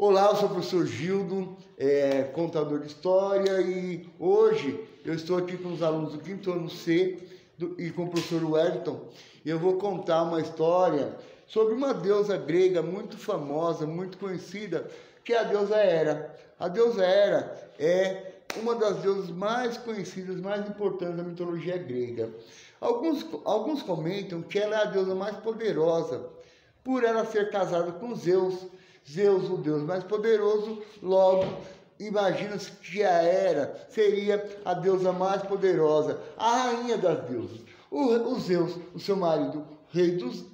Olá, eu sou o professor Gildo, contador de história, e hoje eu estou aqui com os alunos do 5º ano C e com o professor Wellington, e eu vou contar uma história sobre uma deusa grega muito famosa, muito conhecida, que é a deusa Hera. A deusa Hera é uma das deusas mais conhecidas, mais importantes da mitologia grega. Alguns comentam que ela é a deusa mais poderosa, por ela ser casada com Zeus. Zeus, o deus mais poderoso, logo imagina-se que a Hera seria a deusa mais poderosa, a rainha das deusas. O Zeus, o seu marido,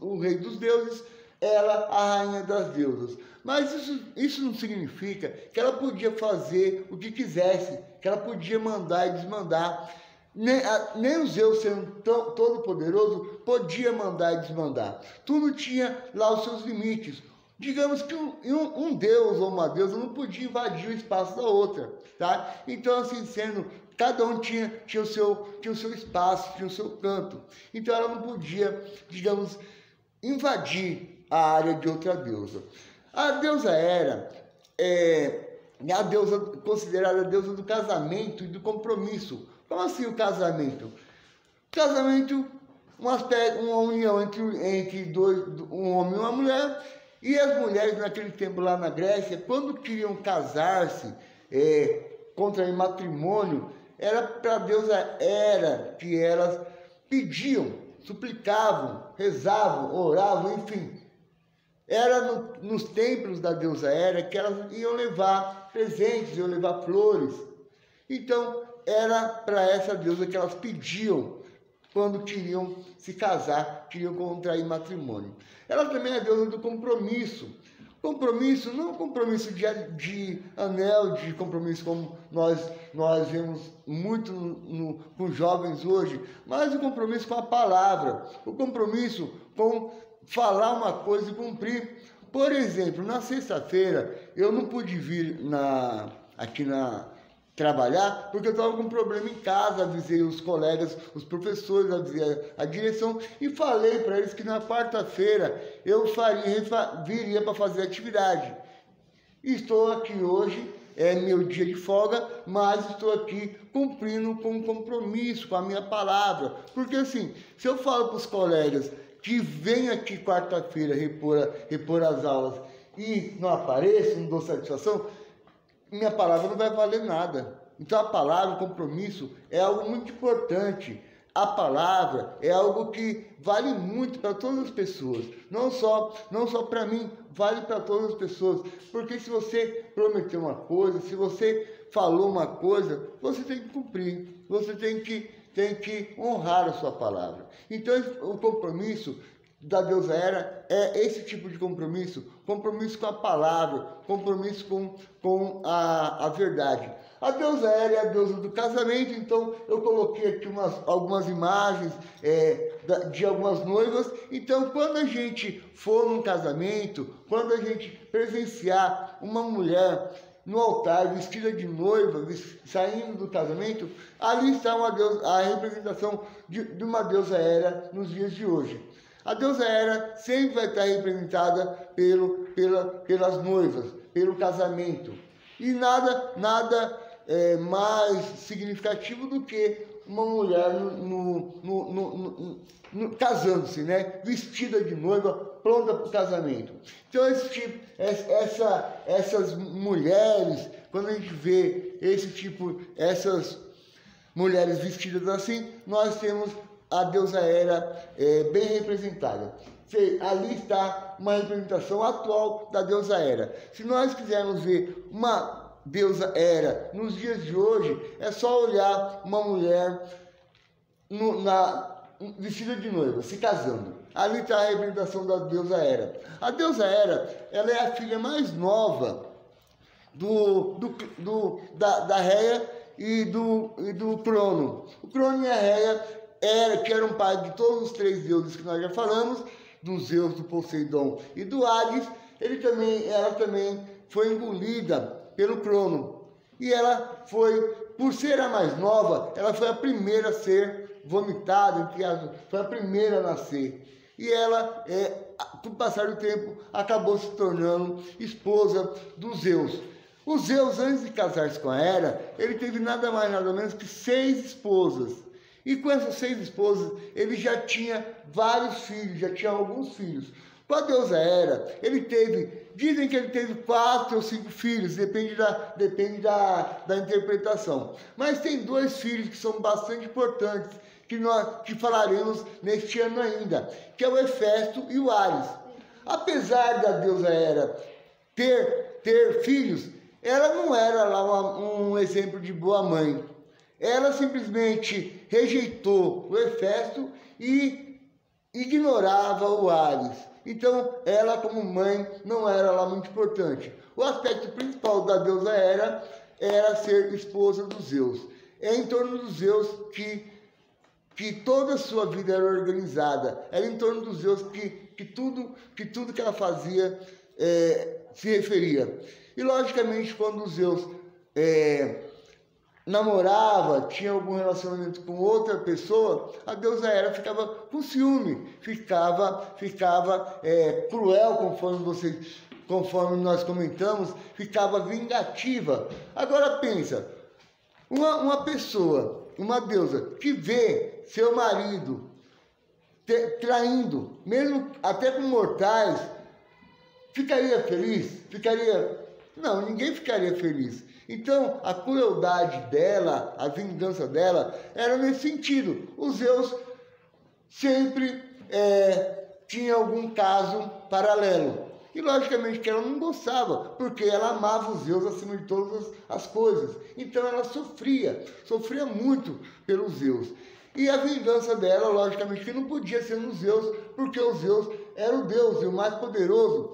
o rei dos deuses, ela a rainha das deusas. Mas isso não significa que ela podia fazer o que quisesse, que ela podia mandar e desmandar. Nem o Zeus, sendo todo poderoso, podia mandar e desmandar. Tudo tinha lá os seus limites. Digamos que um deus ou uma deusa não podia invadir o espaço da outra, tá? Então, assim sendo, cada um tinha o seu espaço, tinha o seu canto. Então, ela não podia, digamos, invadir a área de outra deusa. A deusa Hera é a deusa considerada a deusa do casamento e do compromisso. Como assim o casamento? Casamento, uma união entre um homem e uma mulher. E as mulheres naquele tempo lá na Grécia, quando queriam casar-se, contrair matrimônio, era para a deusa Hera que elas pediam, suplicavam, rezavam, oravam, enfim. Era nos templos da deusa Hera que elas iam levar presentes, iam levar flores. Então, era para essa deusa que elas pediam quando queriam se casar, queriam contrair matrimônio. Ela também é a deusa do compromisso. Compromisso, não compromisso de anel, de compromisso como nós vemos muito com jovens hoje, mas o compromisso com a palavra, o compromisso com falar uma coisa e cumprir. Por exemplo, na sexta-feira, eu não pude vir aqui trabalhar, porque eu estava com um problema em casa, avisei os colegas, os professores, avisei a direção e falei para eles que na quarta-feira eu viria para fazer atividade. Estou aqui hoje, é meu dia de folga, mas estou aqui cumprindo com um compromisso, com a minha palavra, porque assim, se eu falo para os colegas que vem aqui quarta-feira repor as aulas e não apareço, não dou satisfação, minha palavra não vai valer nada. Então a palavra, o compromisso, é algo muito importante. A palavra é algo que vale muito para todas as pessoas. Não só para mim, vale para todas as pessoas. Porque se você prometeu uma coisa, se você falou uma coisa, você tem que cumprir. Você tem que honrar a sua palavra. Então o compromisso da deusa Hera é esse tipo de compromisso com a palavra, compromisso com a verdade. A deusa Hera é a deusa do casamento, então eu coloquei aqui algumas imagens de algumas noivas. Então, quando a gente for num casamento, quando a gente presenciar uma mulher no altar, vestida de noiva, saindo do casamento, ali está a representação de uma deusa Hera nos dias de hoje. A deusa Hera sempre vai estar representada pelas noivas, pelo casamento. E nada mais significativo do que uma mulher casando-se, né? Vestida de noiva, pronta para o casamento. Então essas mulheres, quando a gente vê essas mulheres vestidas assim, nós temos a deusa Hera bem representada. Ali está uma representação atual da deusa Hera. Se nós quisermos ver uma deusa Hera nos dias de hoje, é só olhar uma mulher vestida de noiva, se casando. Ali está a representação da deusa Hera. A deusa Hera, ela é a filha mais nova da Reia e do Crono. O Crono e a Reia que era um pai de todos os 3 deuses que nós já falamos, do Zeus, do Poseidon e do Hades. Ela também foi engolida pelo Crono. E ela por ser a mais nova, ela foi a primeira a ser vomitada, foi a primeira a nascer. E ela, com o passar do tempo, acabou se tornando esposa do Zeus. O Zeus, antes de casar-se com a Hera, ele teve nada mais nada menos que 6 esposas. E com essas 6 esposas, ele já tinha vários filhos, já tinha alguns filhos. Com a deusa Hera, dizem que ele teve 4 ou 5 filhos, depende da interpretação. Mas tem 2 filhos que são bastante importantes, que falaremos neste ano ainda, que é o Hefesto e o Ares. Apesar da deusa Hera ter filhos, ela não era lá um exemplo de boa mãe. Ela simplesmente rejeitou o Hefesto e ignorava o Ares. Então, ela como mãe não era lá muito importante. O aspecto principal da deusa Hera era ser esposa dos Zeus. É em torno dos Zeus que toda a sua vida era organizada. Era em torno dos Zeus que tudo que ela fazia se referia. E, logicamente, quando os Zeus namorava, tinha algum relacionamento com outra pessoa, a deusa Hera ficava com ciúme, ficava cruel, conforme nós comentamos, ficava vingativa. Agora pensa, uma pessoa, uma deusa, que vê seu marido traindo, mesmo até com mortais, ficaria feliz? Não, ninguém ficaria feliz. Então, a crueldade dela, a vingança dela, era nesse sentido. Os Zeus sempre tinha algum caso paralelo. E, logicamente, que ela não gostava, porque ela amava os Zeus acima de todas as coisas. Então, ela sofria muito pelos Zeus. E a vingança dela, logicamente, que não podia ser nos Zeus, porque o Zeus era o Deus e o mais poderoso.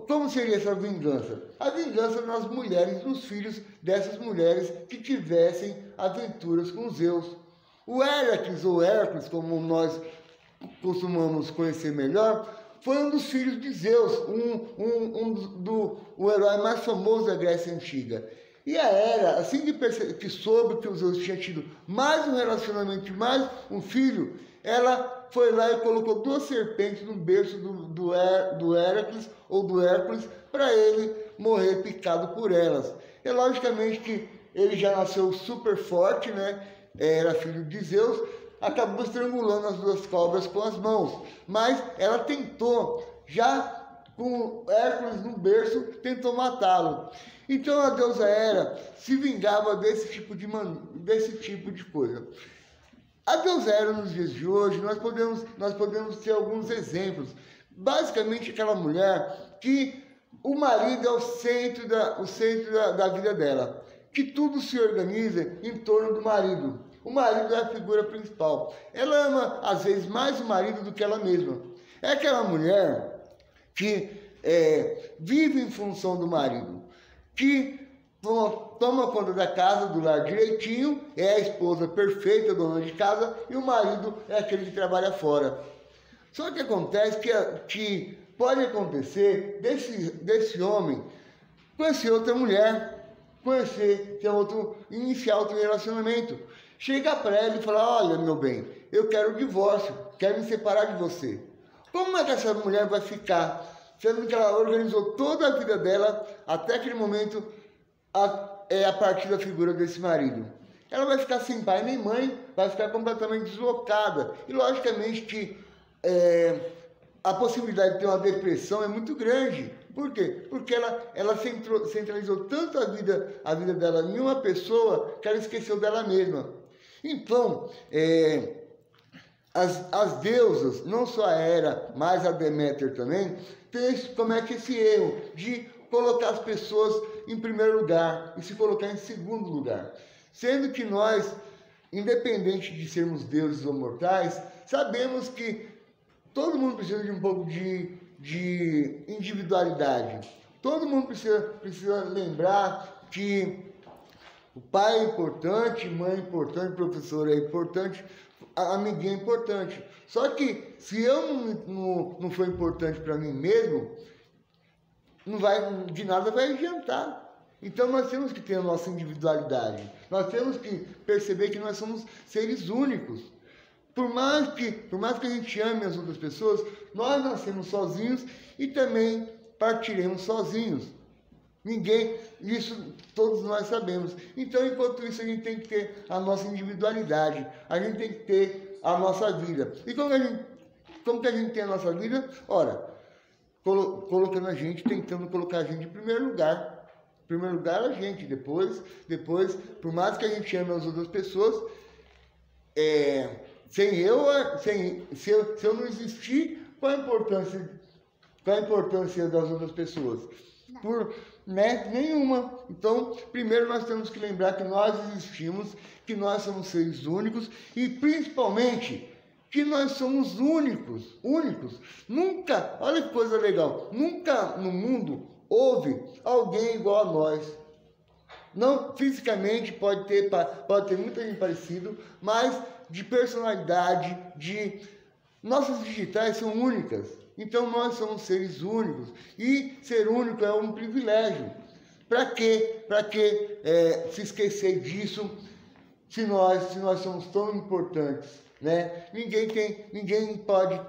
Como seria essa vingança? A vingança nas mulheres, nos filhos dessas mulheres que tivessem aventuras com Zeus. O Héracles, ou Hércules, como nós costumamos conhecer melhor, foi um dos filhos de Zeus, o herói mais famoso da Grécia Antiga. E a Hera, assim que soube que o Zeus tinha tido mais um relacionamento, mais um filho, ela foi lá e colocou 2 serpentes no berço do Héracles ou do Hércules para ele morrer picado por elas. É logicamente que ele já nasceu super forte, né? Era filho de Zeus, acabou estrangulando as 2 cobras com as mãos. Mas ela tentou, já com Hércules no berço, tentou matá-lo. Então a deusa Hera se vingava desse tipo de coisa. A deusa Hera, nos dias de hoje, nós podemos ter alguns exemplos. Basicamente, aquela mulher que o marido é o centro da vida dela, que tudo se organiza em torno do marido. O marido é a figura principal. Ela ama, às vezes, mais o marido do que ela mesma. É aquela mulher que vive em função do marido, que toma conta da casa, do lar direitinho, é a esposa perfeita, dona de casa, e o marido é aquele que trabalha fora. Só que acontece que pode acontecer desse homem conhecer outra mulher, iniciar outro relacionamento. Chegar para ela e falar: olha, meu bem, eu quero o divórcio, quero me separar de você. Como é que essa mulher vai ficar, sendo que ela organizou toda a vida dela até aquele momento a partir da figura desse marido? Ela vai ficar sem pai nem mãe, vai ficar completamente deslocada. E logicamente que a possibilidade de ter uma depressão é muito grande. Por quê? Porque ela centralizou tanto a vida dela em uma pessoa que ela esqueceu dela mesma. Então, as deusas, não só a Hera, mas a Deméter também, comete esse erro de colocar as pessoas em primeiro lugar e se colocar em segundo lugar. Sendo que nós, independente de sermos deuses ou mortais, sabemos que todo mundo precisa de um pouco de individualidade. Todo mundo precisa lembrar que o pai é importante, mãe é importante, professor é importante, amiguinho é importante. Só que se eu não for importante para mim mesmo, de nada vai adiantar. Então nós temos que ter a nossa individualidade. Nós temos que perceber que nós somos seres únicos. Por mais que a gente ame as outras pessoas, nós nascemos sozinhos e também partiremos sozinhos. Isso todos nós sabemos. Então, enquanto isso, a gente tem que ter a nossa individualidade, a gente tem que ter a nossa vida. E como que a gente tem a nossa vida? Ora, colocando a gente, tentando colocar a gente em primeiro lugar. Em primeiro lugar a gente, depois, por mais que a gente ame as outras pessoas, se eu não existir, qual a importância das outras pessoas? Nenhuma. Então, primeiro nós temos que lembrar que nós existimos, que nós somos seres únicos e principalmente que nós somos únicos. Nunca, olha que coisa legal, nunca no mundo houve alguém igual a nós. Não fisicamente, pode ter muita gente parecido, mas de personalidade, nossas digitais são únicas. Então nós somos seres únicos e ser único é um privilégio. Para que se esquecer disso se nós somos tão importantes, né? Ninguém pode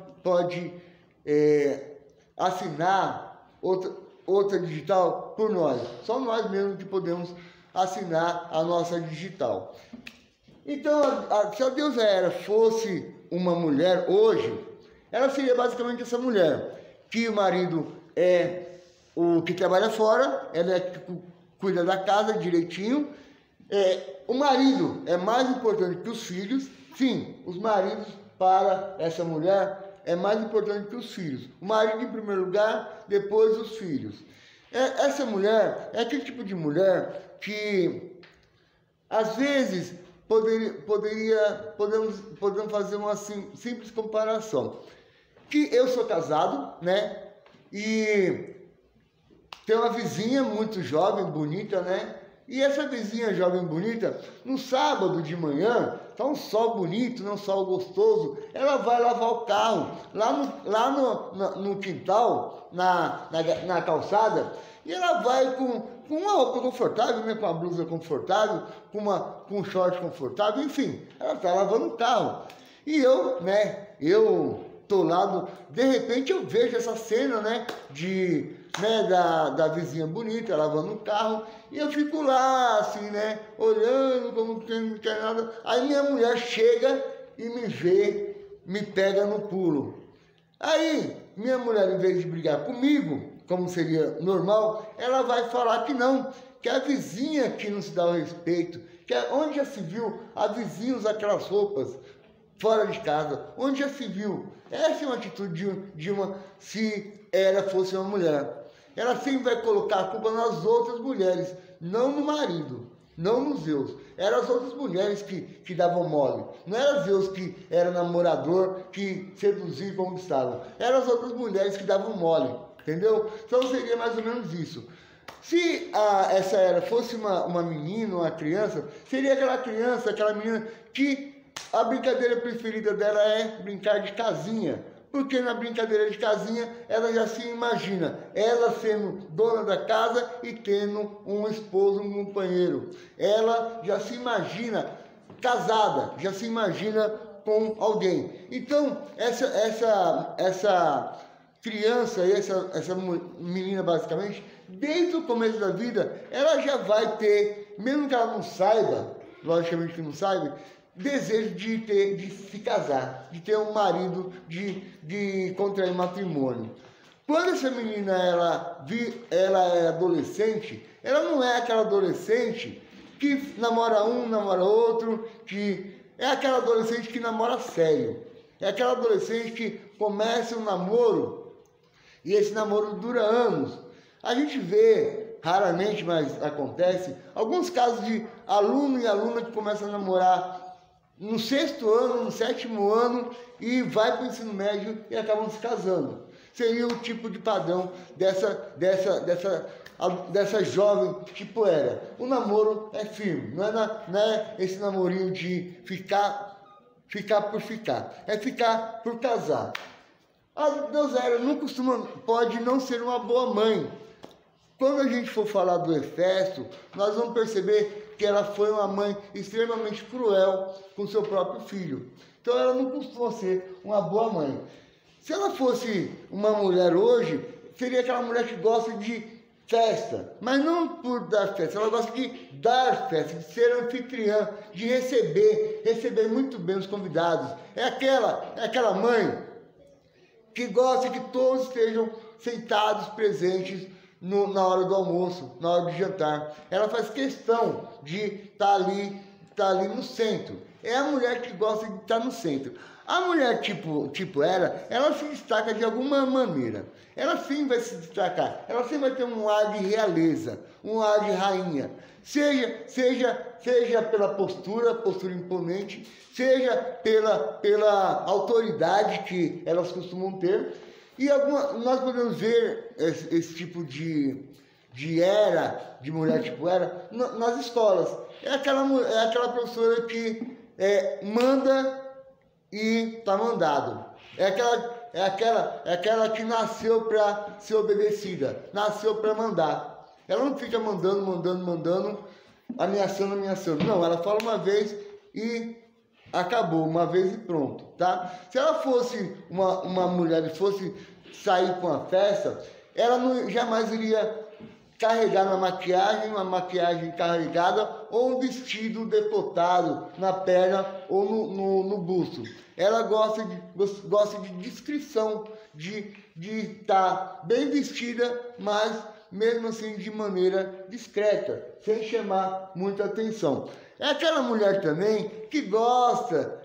assinar outra digital por nós. Só nós mesmos que podemos assinar a nossa digital. Então, se a deusa Hera fosse uma mulher hoje, ela seria basicamente essa mulher, que o marido é o que trabalha fora, ela é que cuida da casa direitinho, o marido é mais importante que os filhos. Sim, os maridos para essa mulher é mais importante que os filhos. O marido em primeiro lugar, depois os filhos. Essa mulher é aquele tipo de mulher que, às vezes, podemos fazer uma simples comparação. Que eu sou casado, né? E tenho uma vizinha muito jovem, bonita, né? E essa vizinha jovem bonita, no sábado de manhã, tá um sol bonito, um sol gostoso, ela vai lavar o carro lá no quintal, na calçada, e ela vai com uma roupa confortável, né, com uma blusa confortável, com um short confortável, enfim, ela tá lavando o carro. E eu tô lá, de repente eu vejo essa cena, né, da vizinha bonita lavando o carro, e eu fico lá, assim, né, olhando como quem não quer nada. Aí minha mulher chega e me vê, me pega no pulo. Aí minha mulher, em vez de brigar comigo, como seria normal, ela vai falar que não, que é a vizinha que não se dá o respeito, onde já se viu a vizinha usar aquelas roupas fora de casa, onde já se viu. Essa é uma atitude se ela fosse uma mulher. Ela sempre vai colocar a culpa nas outras mulheres, não no marido, não nos Zeus. Eram as outras mulheres que davam mole. Não era Zeus que era namorador, que seduzia e conquistava. Eram as outras mulheres que davam mole, entendeu? Então seria mais ou menos isso. Se essa Hera fosse uma menina, uma criança, seria aquela menina que a brincadeira preferida dela é brincar de casinha. Porque na brincadeira de casinha, ela já se imagina, ela sendo dona da casa e tendo um esposo, um companheiro. Ela já se imagina casada, já se imagina com alguém. Então, essa criança, essa menina basicamente, desde o começo da vida, ela já vai ter, mesmo que ela não saiba, logicamente que não saiba, desejo de se casar, de ter um marido, de contrair matrimônio. Quando essa menina ela é adolescente, ela não é aquela adolescente que namora um, namora outro, que é aquela adolescente que namora sério. É aquela adolescente que começa um namoro e esse namoro dura anos. A gente vê, raramente, mas acontece, alguns casos de aluno e aluna que começam a namorar no 6º ano, no 7º ano, e vai para o ensino médio e acabam se casando. Seria o tipo de padrão dessa jovem tipo Hera. O namoro é firme, não é esse namorinho de ficar por ficar, é ficar por casar. A deusa Hera pode não ser uma boa mãe. Quando a gente for falar do Hefesto, nós vamos perceber que ela foi uma mãe extremamente cruel com seu próprio filho. Então ela não costuma ser uma boa mãe. Se ela fosse uma mulher hoje, seria aquela mulher que gosta de festa, mas não por dar festa, ela gosta de dar festa, de ser anfitriã, de receber muito bem os convidados. É aquela mãe que gosta que todos estejam sentados, presentes na hora do almoço, na hora do jantar. Ela faz questão de estar ali no centro. É a mulher que gosta de estar no centro. A mulher tipo ela se destaca de alguma maneira. Ela sim vai se destacar. Ela sim vai ter um ar de realeza, um ar de rainha. Seja pela postura imponente, seja pela autoridade que elas costumam ter. E nós podemos ver esse tipo de era, de mulher tipo era, nas escolas. É aquela professora que manda e tá mandado. É aquela que nasceu para ser obedecida, nasceu para mandar. Ela não fica mandando, ameaçando. Não, ela fala uma vez e acabou, uma vez e pronto, tá? Se ela fosse uma mulher e fosse sair com a festa, ela jamais iria carregar uma maquiagem carregada ou um vestido decotado na perna ou no busto. Ela gosta de discrição, de estar bem vestida, mas mesmo assim de maneira discreta, sem chamar muita atenção. É aquela mulher também que gosta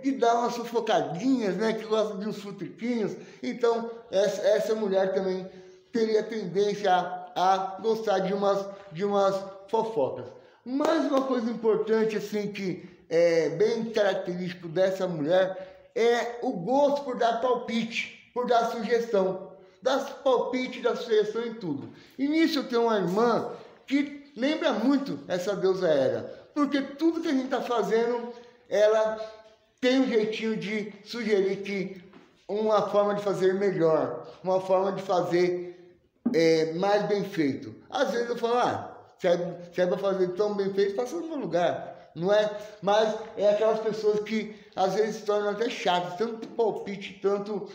de dar umas sufocadinhas, né? Que gosta de uns futriquinhos. Então, essa mulher também teria tendência a gostar de umas fofocas. Mais uma coisa importante, assim, que é bem característico dessa mulher, é o gosto por dar palpite, por dar sugestão. Dar palpite, dar sugestão em tudo. E nisso eu tenho uma irmã que lembra muito essa deusa Hera. Porque tudo que a gente está fazendo, ela tem um jeitinho de sugerir que uma forma de fazer melhor, uma forma de fazer mais bem feito. Às vezes eu falo, se é para fazer tão bem feito, faça no meu lugar, não é? Mas é aquelas pessoas que às vezes se tornam até chatas, tanto palpite, tanto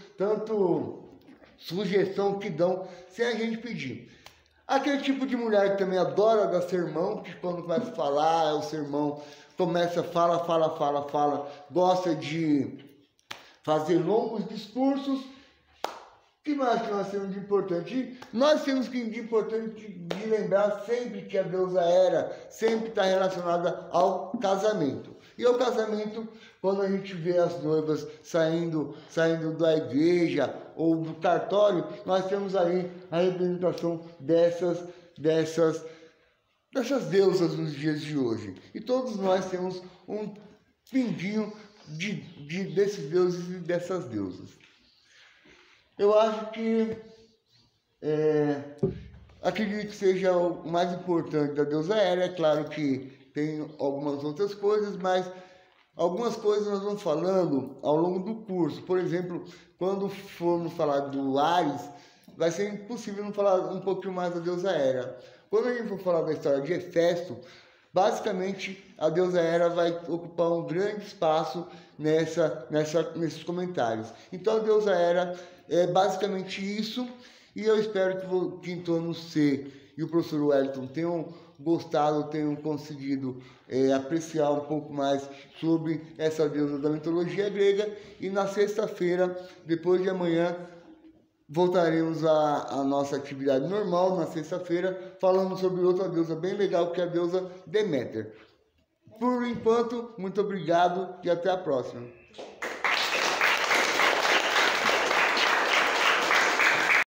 sugestão que dão sem a gente pedir. Aquele tipo de mulher que também adora dar sermão, que quando começa a falar, o sermão começa, fala, gosta de fazer longos discursos. O que mais que nós temos de importante? Nós temos que de importante de lembrar sempre que a deusa Hera sempre está relacionada ao casamento. E ao casamento, quando a gente vê as noivas saindo da igreja ou do cartório, nós temos aí a representação dessas deusas nos dias de hoje. E todos nós temos um pinguinho desses deuses e dessas deusas. Eu acho que acredito que seja o mais importante da deusa Hera. É claro que tem algumas outras coisas, mas algumas coisas nós vamos falando ao longo do curso. Por exemplo, quando formos falar do Ares, vai ser impossível não falar um pouquinho mais da deusa Hera. Quando a gente for falar da história de Hefesto, basicamente a deusa Hera vai ocupar um grande espaço nesses comentários. Então a deusa Hera é basicamente isso, e eu espero que o quinto ano C e o professor Wellington tenham gostado, tenham conseguido apreciar um pouco mais sobre essa deusa da mitologia grega. E na sexta-feira, depois de amanhã, voltaremos à nossa atividade normal, na sexta-feira, falando sobre outra deusa bem legal, que é a deusa Deméter. Por enquanto, muito obrigado e até a próxima.